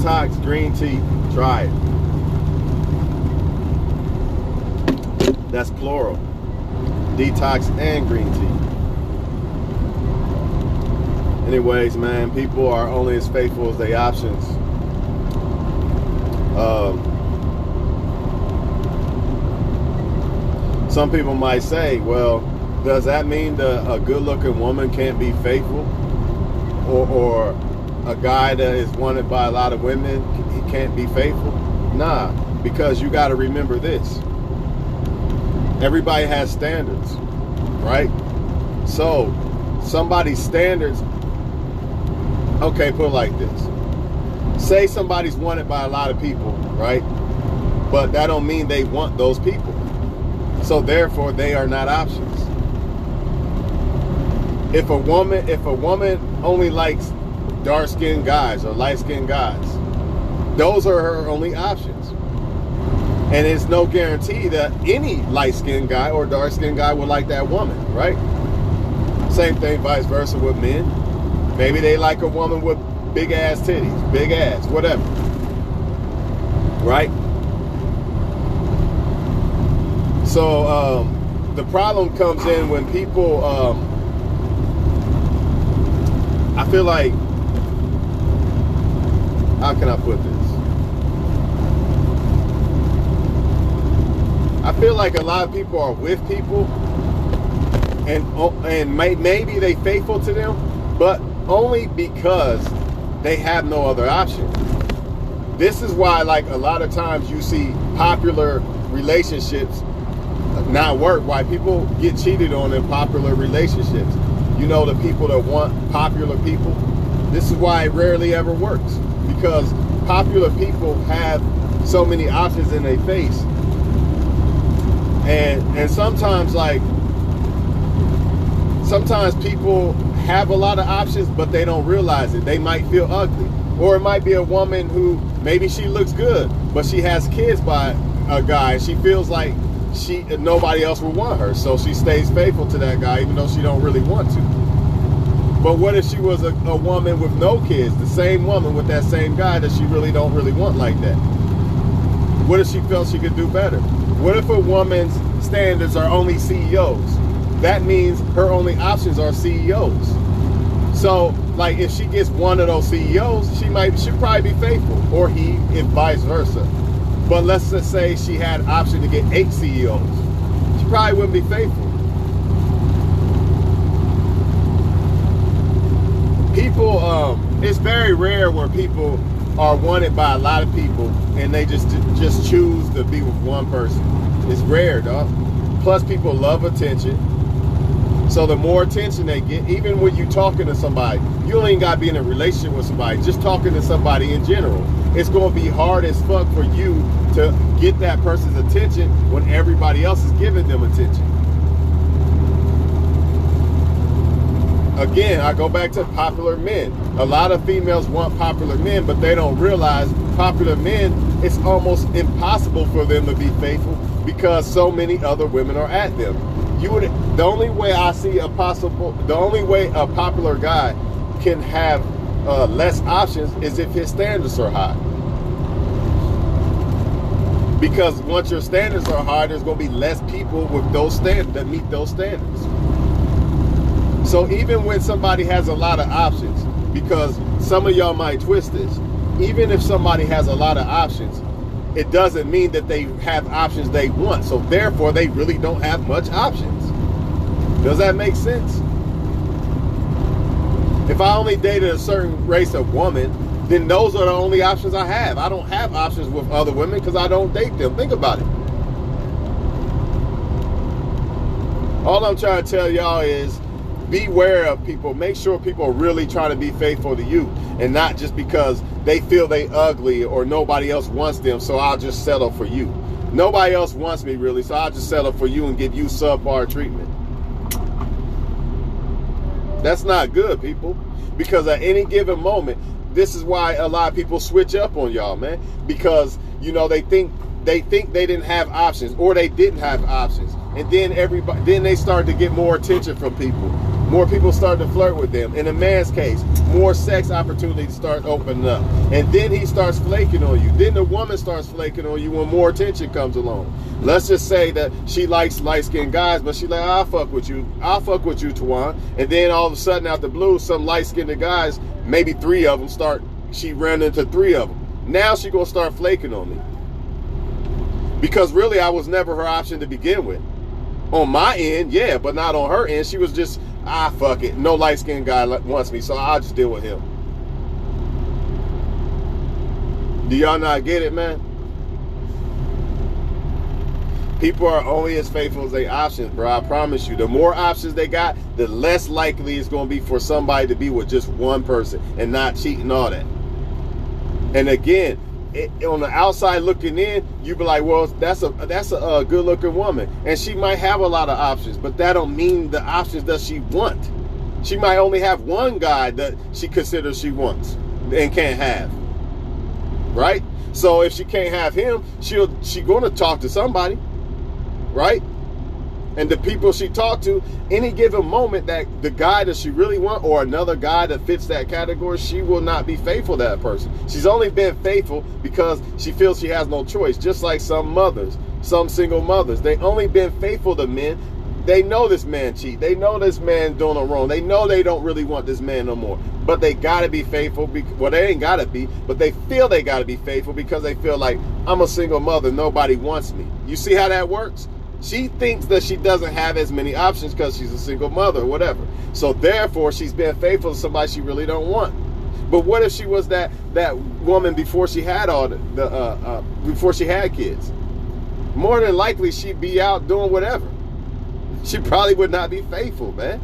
Detox green tea. Try it. That's plural. Detox and green tea. Anyways, man, people are only as faithful as their options. Some people might say, well, does that mean that a good-looking woman can't be faithful? Or a guy that is wanted by a lot of women, he can't be faithful? Nah, because you got to remember this. Everybody has standards, right? So somebody's standards, okay, put it like this. Say somebody's wanted by a lot of people, right? But that don't mean they want those people. So therefore, they are not options. If a woman only likes dark-skinned guys or light-skinned guys, those are her only options. And it's no guarantee that any light-skinned guy or dark-skinned guy would like that woman, right? Same thing, vice versa with men. Maybe they like a woman with big-ass titties, big ass, whatever, right? So the problem comes in when people, I feel like, how can I put this? I feel like a lot of people are with people and maybe they faithful to them, but only because they have no other option. This is why, like, a lot of times you see popular relationships not work, why people get cheated on in popular relationships. You know, the people that want popular people, this is why it rarely ever works, because popular people have so many options in their face. And sometimes, like, sometimes people have a lot of options, but they don't realize it. They might feel ugly. Or it might be a woman who maybe she looks good, but she has kids by a guy, and she feels like nobody else will want her, so she stays faithful to that guy even though she don't really want to. But what if she was a woman with no kids, the same woman with that same guy that she really don't really want like that? What if she felt she could do better? What if a woman's standards are only CEOs? That means her only options are CEOs. So, like, if she gets one of those CEOs, she'll probably be faithful, or he, if vice versa. But let's just say she had an option to get 8 CEOs. She probably wouldn't be faithful. People, it's very rare where people are wanted by a lot of people and they just choose to be with one person. It's rare, dog. Plus, people love attention. So the more attention they get, even when you talking to somebody, you don't even got to be in a relationship with somebody, just talking to somebody in general, it's going to be hard as fuck for you to get that person's attention when everybody else is giving them attention. Again, I go back to popular men. A lot of females want popular men, but they don't realize popular men, it's almost impossible for them to be faithful because so many other women are at them. The only way a popular guy can have less options is if his standards are high. Because once your standards are high, there's going to be less people with those standards that meet those standards. So even when somebody has a lot of options, because some of y'all might twist this, even if somebody has a lot of options, it doesn't mean that they have options they want. So therefore, they really don't have much options. Does that make sense? If I only dated a certain race of woman, then those are the only options I have. I don't have options with other women because I don't date them. Think about it. All I'm trying to tell y'all is beware of people. Make sure people are really trying to be faithful to you and not just because they feel they ugly or nobody else wants them, so I'll just settle for you. Nobody else wants me really, so I'll just settle for you and give you subpar treatment. That's not good, people, because at any given moment, this is why a lot of people switch up on y'all, man, because, you know, they think they didn't have options, or they didn't have options, and then they start to get more attention from people, more people start to flirt with them. In a man's case, more sex opportunities start opening up. And then he starts flaking on you. Then the woman starts flaking on you when more attention comes along. Let's just say that she likes light-skinned guys, but she's like, I'll fuck with you, Tawan. And then all of a sudden, out the blue, some light-skinned guys, maybe 3 of them she ran into 3 of them. Now she gonna start flaking on me. Because really, I was never her option to begin with. On my end, yeah, but not on her end. She was just, fuck it. No light-skinned guy wants me, so I'll just deal with him. Do y'all not get it, man? People are only as faithful as their options, bro. I promise you. The more options they got, the less likely it's going to be for somebody to be with just one person and not cheat and all that. And again, on the outside looking in, you be like, well, that's a good looking woman, and she might have a lot of options, but that don't mean the options that she want. She might only have one guy that she considers she wants and can't have, right? So if she can't have him, she gonna talk to somebody, right? And the people she talked to, any given moment, that the guy that she really wants or another guy that fits that category, she will not be faithful to that person. She's only been faithful because she feels she has no choice. Just like some mothers, some single mothers, they only been faithful to men. They know this man cheat. They know this man doing them wrong. They know they don't really want this man no more. But they gotta be faithful. Well, they ain't gotta be, but they feel they gotta be faithful because they feel like, I'm a single mother, nobody wants me. You see how that works? She thinks that she doesn't have as many options because she's a single mother or whatever. So therefore, she's been faithful to somebody she really don't want. But what if she was that woman before she had before she had kids? More than likely, she'd be out doing whatever. She probably would not be faithful, man.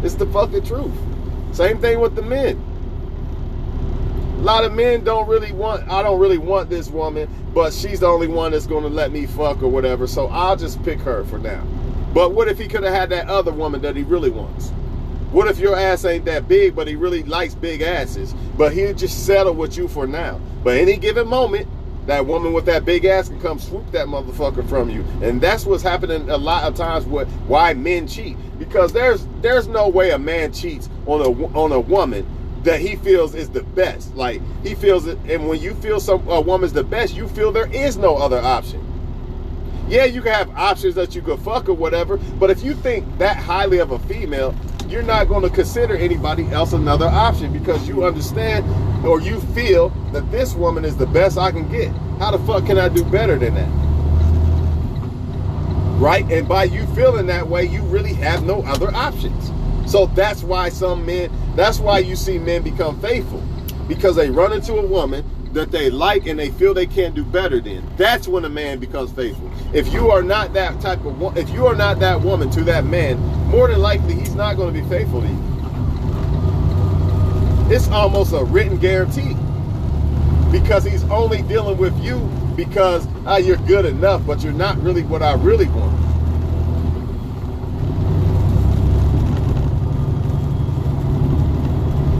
It's the fucking truth. Same thing with the men. A lot of men I don't really want this woman, but she's the only one that's going to let me fuck or whatever, so I'll just pick her for now. But what if he could have had that other woman that he really wants? What if your ass ain't that big, but he really likes big asses, but he'll just settle with you for now? But any given moment, that woman with that big ass can come swoop that motherfucker from you. And that's what's happening a lot of times with why men cheat. Because there's no way a man cheats on a woman that he feels is the best. Like, he feels it, and when you feel a woman's the best, you feel there is no other option. Yeah, you can have options that you could fuck or whatever, but if you think that highly of a female, you're not going to consider anybody else another option because you understand or you feel that this woman is the best I can get. How the fuck can I do better than that? Right? And by you feeling that way, you really have no other options. So that's why that's why you see men become faithful, because they run into a woman that they like and they feel they can't do better than. That's when a man becomes faithful. If you are not that type of if you are not that woman to that man, more than likely he's not going to be faithful to you. It's almost a written guarantee, because he's only dealing with you because you're good enough, but you're not really what I really want.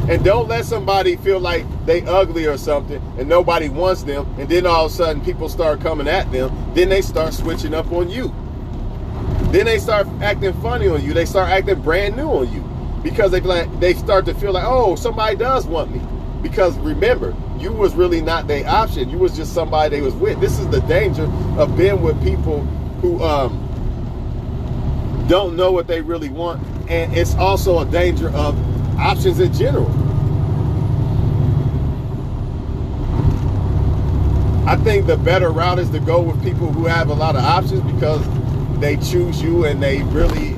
And don't let somebody feel like they ugly or something and nobody wants them, and then all of a sudden people start coming at them. Then they start switching up on you. Then they start acting funny on you. They start acting brand new on you because they start to feel like, oh, somebody does want me. Because remember, you was really not their option. You was just somebody they was with. This is the danger of being with people who don't know what they really want. And it's also a danger of options in general. I think the better route is to go with people who have a lot of options because they choose you and they really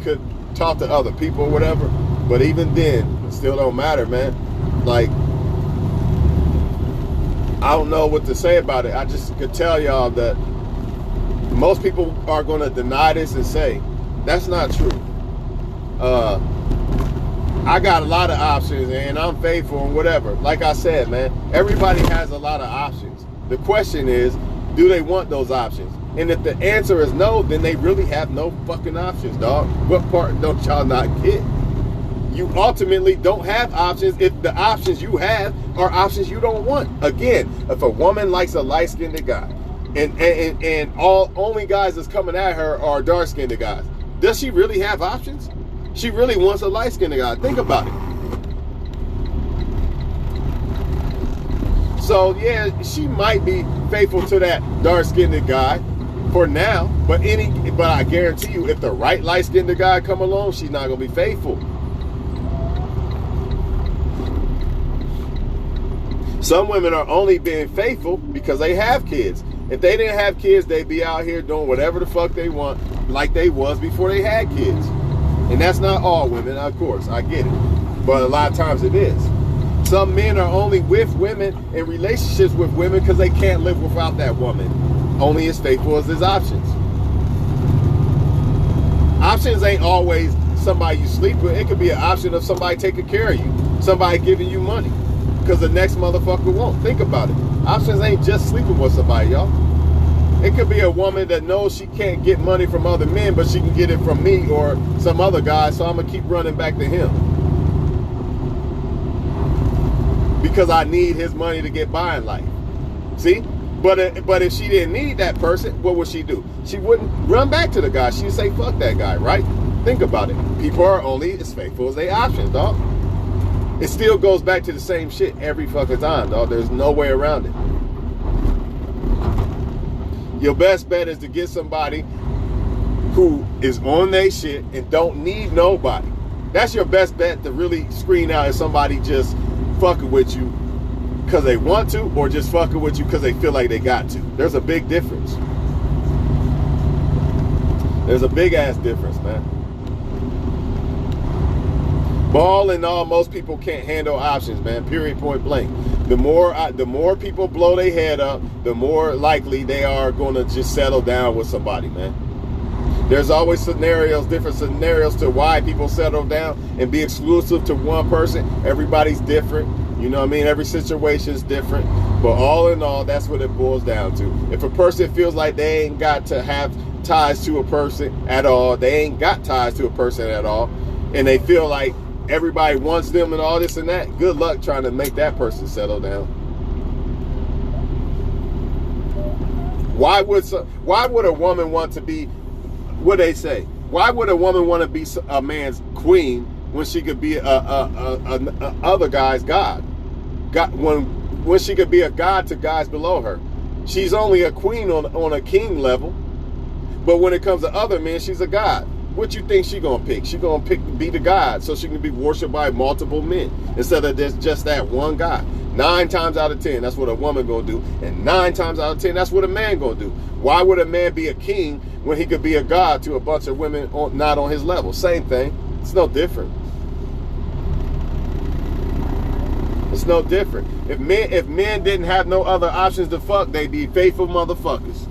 could talk to other people or whatever. But even then, it still don't matter, man. Like, I don't know what to say about it. I just could tell y'all that most people are going to deny this and say, that's not true. I got a lot of options and I'm faithful and whatever. Like I said, man, everybody has a lot of options. The question is, do they want those options? And if the answer is no, then they really have no fucking options, dog. What part don't y'all not get? You ultimately don't have options if the options you have are options you don't want. Again, if a woman likes a light-skinned guy and only guys that's coming at her are dark-skinned guys, does she really have options? She really wants a light-skinned guy. Think about it. So yeah, she might be faithful to that dark-skinned guy for now, but I guarantee you, if the right light-skinned guy come along, she's not gonna be faithful. Some women are only being faithful because they have kids. If they didn't have kids, they'd be out here doing whatever the fuck they want, like they was before they had kids. And that's not all women, of course, I get it, but a lot of times it is. Some men are only with women, in relationships with women, because they can't live without that woman. Only as faithful as his options. Options ain't always somebody you sleep with. It could be an option of somebody taking care of you, somebody giving you money, because the next motherfucker won't. Think about it. Options ain't just sleeping with somebody, y'all. It could be a woman that knows she can't get money from other men, but she can get it from me or some other guy, so I'm going to keep running back to him. Because I need his money to get by in life. See? But if she didn't need that person, what would she do? She wouldn't run back to the guy. She'd say, fuck that guy, right? Think about it. People are only as faithful as their options, dog. It still goes back to the same shit every fucking time, dog. There's no way around it. Your best bet is to get somebody who is on their shit and don't need nobody. That's your best bet to really screen out if somebody just fucking with you because they want to, or just fucking with you because they feel like they got to. There's a big difference. There's a big ass difference, man. But all in all, most people can't handle options, man. Period, point blank. The more people blow their head up, the more likely they are going to just settle down with somebody, man. There's always different scenarios to why people settle down and be exclusive to one person. Everybody's different. You know what I mean? Every situation is different. But all in all, that's what it boils down to. If a person feels like they ain't got to have ties to a person at all, they ain't got ties to a person at all, and they feel like everybody wants them and all this and that, good luck trying to make that person settle down. Why would a woman want to be, what they say? Why would a woman want to be a man's queen when she could be a other guy's god? When she could be a god to guys below her? She's only a queen on a king level, but when it comes to other men, she's a god. What you think she gonna pick? She gonna be the god so she can be worshipped by multiple men instead of just that one guy. 9 times out of 10, that's what a woman gonna do, and 9 times out of 10, that's what a man gonna do. Why would a man be a king when he could be a god to a bunch of women not on his level? Same thing. It's no different. It's no different. If men didn't have no other options to fuck, they'd be faithful motherfuckers.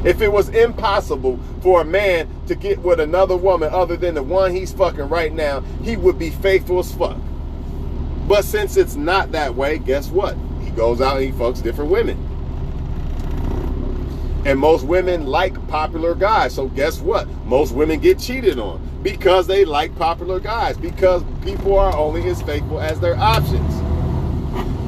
If it was impossible for a man to get with another woman other than the one he's fucking right now, he would be faithful as fuck. But since it's not that way, guess what? He goes out and he fucks different women. And most women like popular guys. So guess what? Most women get cheated on because they like popular guys. Because people are only as faithful as their options.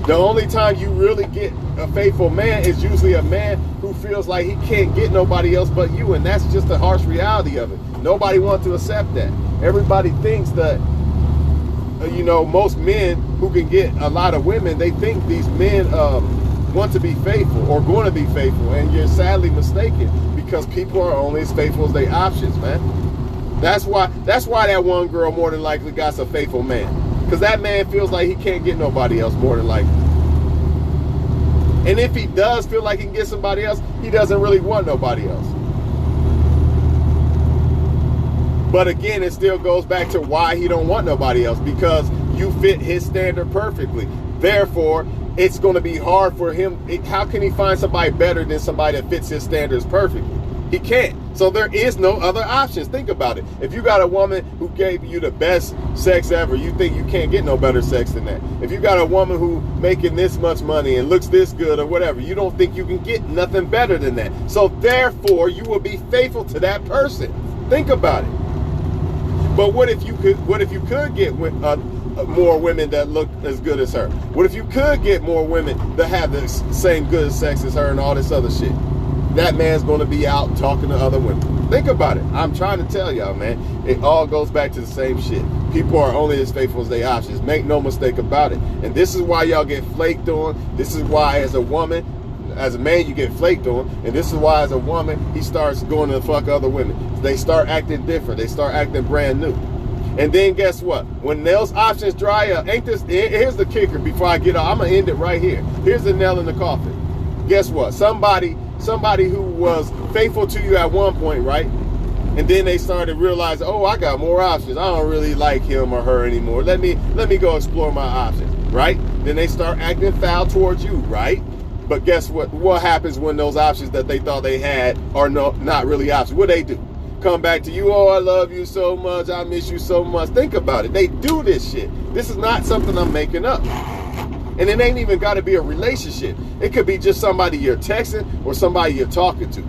The only time you really get a faithful man is usually a man who feels like he can't get nobody else but you, and that's just the harsh reality of it. Nobody wants to accept that. Everybody thinks that, most men who can get a lot of women, they think these men want to be faithful or going to be faithful, and you're sadly mistaken because people are only as faithful as their options, man. That's why that one girl more than likely got a faithful man. Because that man feels like he can't get nobody else more than likely. And if he does feel like he can get somebody else, he doesn't really want nobody else. But again, it still goes back to why he don't want nobody else. Because you fit his standard perfectly. Therefore, it's going to be hard for him. How can he find somebody better than somebody that fits his standards perfectly? He can't. So there is no other options. Think about it. If you got a woman who gave you the best sex ever, you think you can't get no better sex than that. If you got a woman who making this much money and looks this good or whatever, you don't think you can get nothing better than that. So therefore, you will be faithful to that person. Think about it. But what if you could get more women that look as good as her? What if you could get more women that have the same good sex as her and all this other shit? that man's going to be out talking to other women. Think about it. I'm trying to tell y'all, man. It all goes back to the same shit. People are only as faithful as their options. Make no mistake about it. And this is why y'all get flaked on. This is why as a woman, as a man, you get flaked on. And this is why as a woman, he starts going to fuck other women. They start acting different. They start acting brand new. And then guess what? When those options dry up, here's the kicker before I get off. I'm going to end it right here. Here's the nail in the coffin. Guess what? Somebody who was faithful to you at one point, right? And then they started realizing, oh, I got more options. I don't really like him or her anymore. Let me go explore my options, right? Then they start acting foul towards you, right? But guess what? What happens when those options that they thought they had are not really options? What they do? Come back to you. Oh, I love you so much. I miss you so much. Think about it. They do this shit. This is not something I'm making up. And it ain't even got to be a relationship. It could be just somebody you're texting or somebody you're talking to.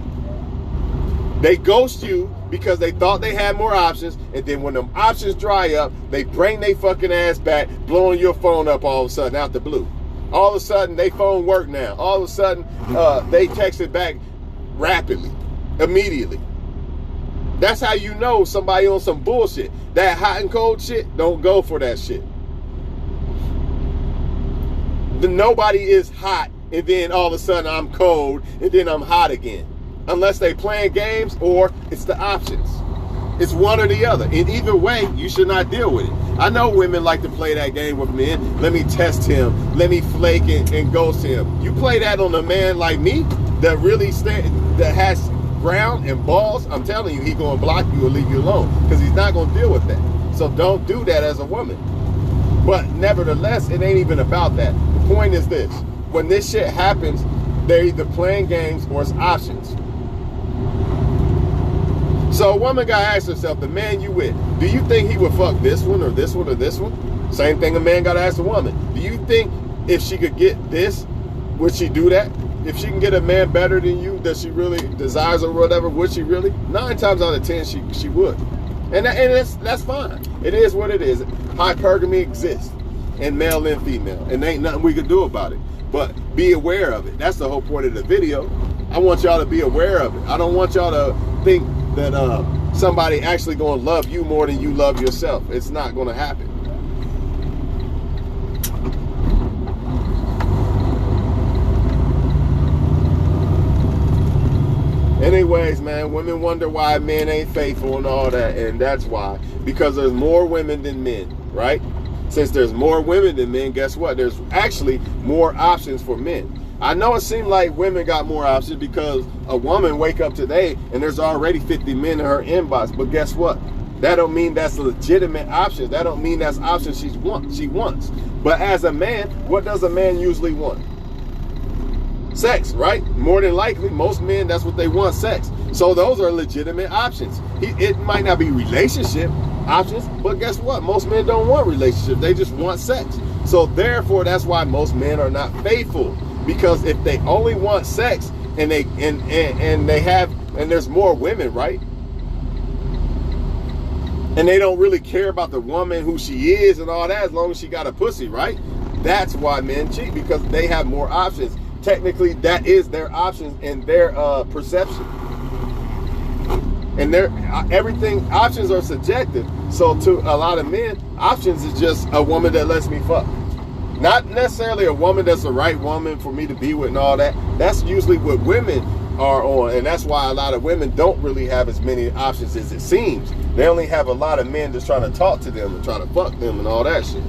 They ghost you because they thought they had more options, and then when them options dry up, they bring their fucking ass back, blowing your phone up all of a sudden out the blue. All of a sudden, they phone work now. All of a sudden, they text it back rapidly, immediately. That's how you know somebody on some bullshit. That hot and cold shit, don't go for that shit. Nobody is hot and then all of a sudden I'm cold and then I'm hot again. Unless they playing games or it's the options. It's one or the other. In either way, you should not deal with it. I know women like to play that game with men. Let me test him. Let me flake and ghost him. You play that on a man like me that really that has ground and balls, I'm telling you, he's going to block you or leave you alone because he's not going to deal with that. So don't do that as a woman. But nevertheless, it ain't even about that. The point is this. When this shit happens, they're either playing games or it's options. So a woman got to ask herself, the man you with, do you think he would fuck this one or this one or this one? Same thing a man got to ask a woman. Do you think if she could get this, would she do that? If she can get a man better than you that she really desires or whatever, would she really? 9 times out of 10, she would. And that's fine. It is what it is. Hypergamy exists in male and female. And there ain't nothing we can do about it. But be aware of it. That's the whole point of the video. I want y'all to be aware of it. I don't want y'all to think that somebody actually going to love you more than you love yourself. It's not going to happen. Anyways, man, women wonder why men ain't faithful and all that, and that's why. Because there's more women than men, right? Since there's more women than men, guess what? There's actually more options for men. I know it seemed like women got more options because a woman wake up today and there's already 50 men in her inbox, but guess what? That don't mean that's a legitimate option. That don't mean that's option she wants. But as a man, what does a man usually want? Sex, right? More than likely, most men, that's what they want, sex. So those are legitimate options. It might not be relationship options, but guess what? Most men don't want relationship. They just want sex. So therefore, that's why most men are not faithful. Because if they only want sex and there's more women, right? And they don't really care about the woman, who she is and all that, as long as she got a pussy, right? That's why men cheat, because they have more options. Technically, that is their options and their perception. And options are subjective. So to a lot of men, options is just a woman that lets me fuck. Not necessarily a woman that's the right woman for me to be with and all that. That's usually what women are on. And that's why a lot of women don't really have as many options as it seems. They only have a lot of men just trying to talk to them and trying to fuck them and all that shit.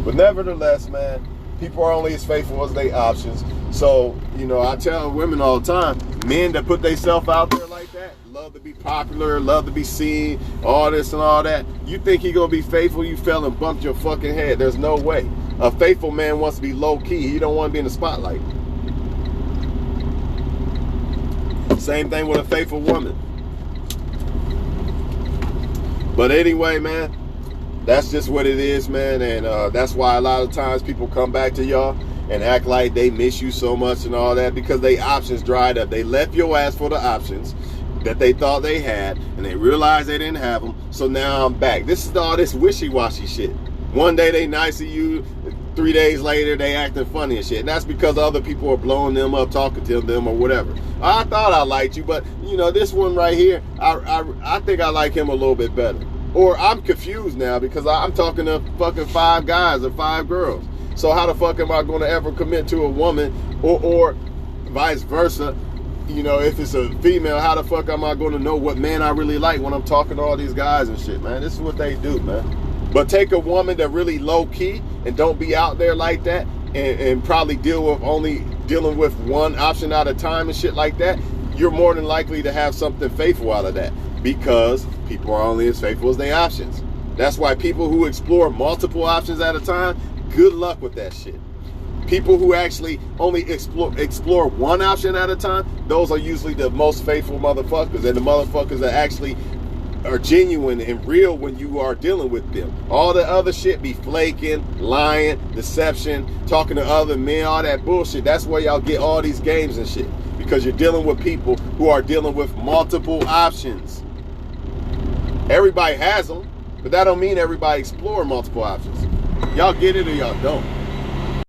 But nevertheless, man, people are only as faithful as their options. So, I tell women all the time, men that put themselves out there like that, love to be popular, love to be seen, all this and all that. You think he gonna be faithful? You fell and bumped your fucking head. There's no way. A faithful man wants to be low key. He don't want to be in the spotlight. Same thing with a faithful woman. But anyway, man, that's just what it is, man. And that's why a lot of times people come back to y'all and act like they miss you so much and all that, because they options dried up. They left your ass for the options that they thought they had, and they realized they didn't have them. So now I'm back. This is all this wishy-washy shit. One day they nice to you, 3 days later, they acting funny and shit. And that's because other people are blowing them up, talking to them or whatever. I thought I liked you, but you know, this one right here, I think I like him a little bit better. Or I'm confused now because I'm talking to fucking 5 guys or 5 girls. So how the fuck am I going to ever commit to a woman, or vice versa? You know, if it's a female, how the fuck am I going to know what man I really like when I'm talking to all these guys and shit, man? This is what they do, man. But take a woman that really low key and don't be out there like that, and probably dealing with one option at a time and shit like that. You're more than likely to have something faithful out of that, because people are only as faithful as their options. That's why people who explore multiple options at a time, good luck with that shit. People who actually only explore one option at a time, those are usually the most faithful motherfuckers, and the motherfuckers that actually are genuine and real when you are dealing with them. All the other shit be flaking, lying, deception, talking to other men, all that bullshit. That's where y'all get all these games and shit, because you're dealing with people who are dealing with multiple options. Everybody has them, but that don't mean everybody explore multiple options. Y'all get it or y'all don't.